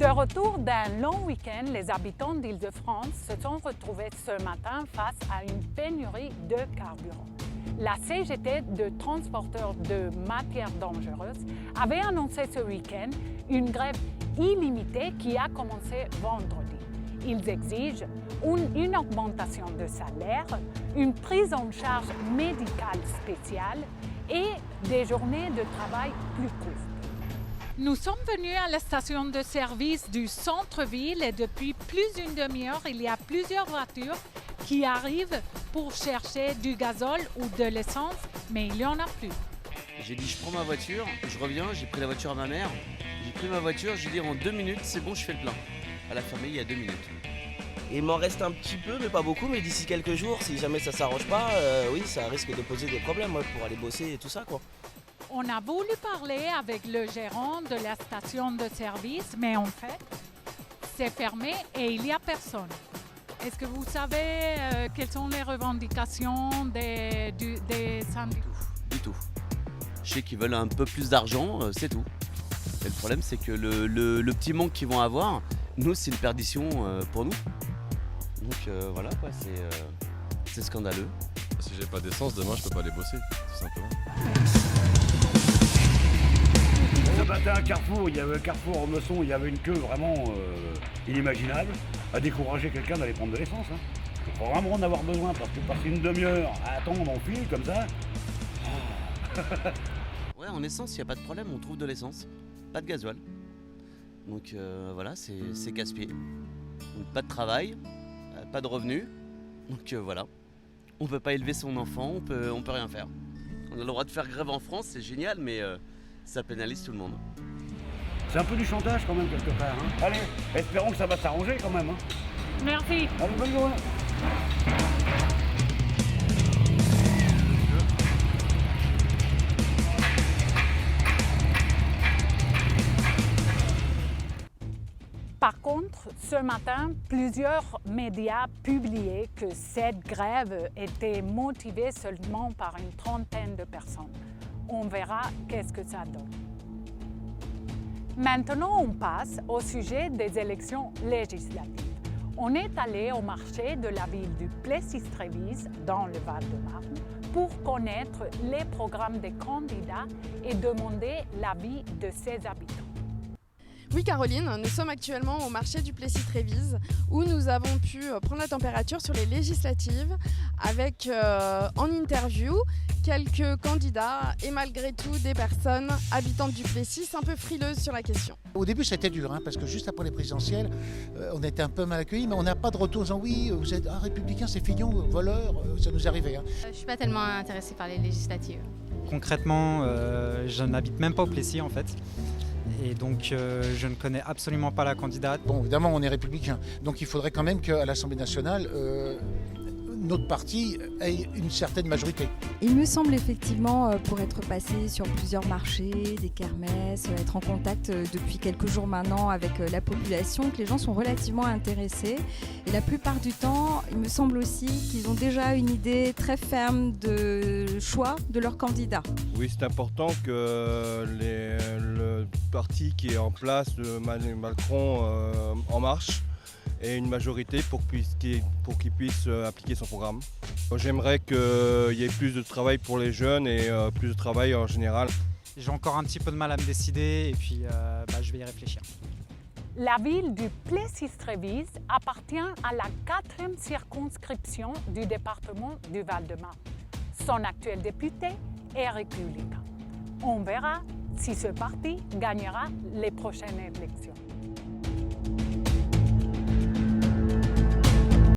De retour d'un long week-end, les habitants d'Île-de-France se sont retrouvés ce matin face à une pénurie de carburant. La CGT de transporteurs de matières dangereuses avait annoncé ce week-end une grève illimitée qui a commencé vendredi. Ils exigent une augmentation de salaire, une prise en charge médicale spéciale et des journées de travail plus courtes. Nous sommes venus à la station de service du centre-ville et depuis plus d'une demi-heure, il y a plusieurs voitures qui arrivent pour chercher du gazole ou de l'essence, mais il n'y en a plus. J'ai dit je prends ma voiture, je reviens, j'ai pris la voiture à ma mère, j'ai pris ma voiture, j'ai dit en 2 minutes c'est bon, je fais le plein. Elle a fermé il y a 2 minutes. Il m'en reste un petit peu, mais pas beaucoup, mais d'ici quelques jours, si jamais ça s'arrange pas, oui, ça risque de poser des problèmes pour aller bosser et tout ça, quoi. On a voulu parler avec le gérant de la station de service, mais en fait, c'est fermé et il n'y a personne. Est-ce que vous savez quelles sont les revendications des syndicats? Du tout. Je sais qu'ils veulent un peu plus d'argent, c'est tout. Et le problème, c'est que le petit manque qu'ils vont avoir, nous, c'est une perdition pour nous. Donc voilà, quoi, c'est scandaleux. Si j'ai pas d'essence, demain, je peux pas aller bosser, tout simplement. Ce matin à Carrefour, il y avait Carrefour Ormesson, il y avait une queue vraiment inimaginable à décourager quelqu'un d'aller prendre de l'essence. Il faut vraiment en avoir besoin parce que passer une demi-heure à attendre en file comme ça. Ouais, en essence, il n'y a pas de problème, on trouve de l'essence, pas de gasoil. Donc voilà, c'est casse-pied. Donc pas de travail, pas de revenus. Donc voilà, on peut pas élever son enfant, on peut rien faire. On a le droit de faire grève en France, c'est génial, mais ça pénalise tout le monde. C'est un peu du chantage quand même quelque part. Allez, espérons que ça va s'arranger quand même. Merci. Allez, bonne journée. Par contre, ce matin, plusieurs médias publiaient que cette grève était motivée seulement par une trentaine de personnes. On verra qu'est-ce que ça donne. Maintenant, on passe au sujet des élections législatives. On est allé au marché de la ville du Plessis-Trévise, dans le Val-de-Marne, pour connaître les programmes des candidats et demander l'avis de ses habitants. Oui Caroline, nous sommes actuellement au marché du Plessis-Trévise où nous avons pu prendre la température sur les législatives avec en interview quelques candidats et malgré tout des personnes habitantes du Plessis un peu frileuses sur la question. Au début c'était dur parce que juste après les présidentielles on était un peu mal accueillis mais on n'a pas de retour en disant oui vous êtes un républicain, c'est Fillon, voleur, ça nous arrivait. Je ne suis pas tellement intéressée par les législatives. Concrètement, je n'habite même pas au Plessis en fait. Et donc je ne connais absolument pas la candidate. Bon, évidemment, on est républicain, donc il faudrait quand même qu'à l'Assemblée nationale, notre parti ait une certaine majorité. Il me semble effectivement, pour être passé sur plusieurs marchés, des kermesses, être en contact depuis quelques jours maintenant avec la population, que les gens sont relativement intéressés. Et la plupart du temps, il me semble aussi qu'ils ont déjà une idée très ferme de choix de leur candidat. Oui, c'est important que le parti qui est en place, Macron En Marche, ait une majorité pour qu'il puisse appliquer son programme. J'aimerais qu'il y ait plus de travail pour les jeunes et plus de travail en général. J'ai encore un petit peu de mal à me décider et puis je vais y réfléchir. La ville du Plessis-Trévise appartient à la 4e circonscription du département du Val-de-Marne. Son actuel député est républicain. On verra si ce parti gagnera les prochaines élections.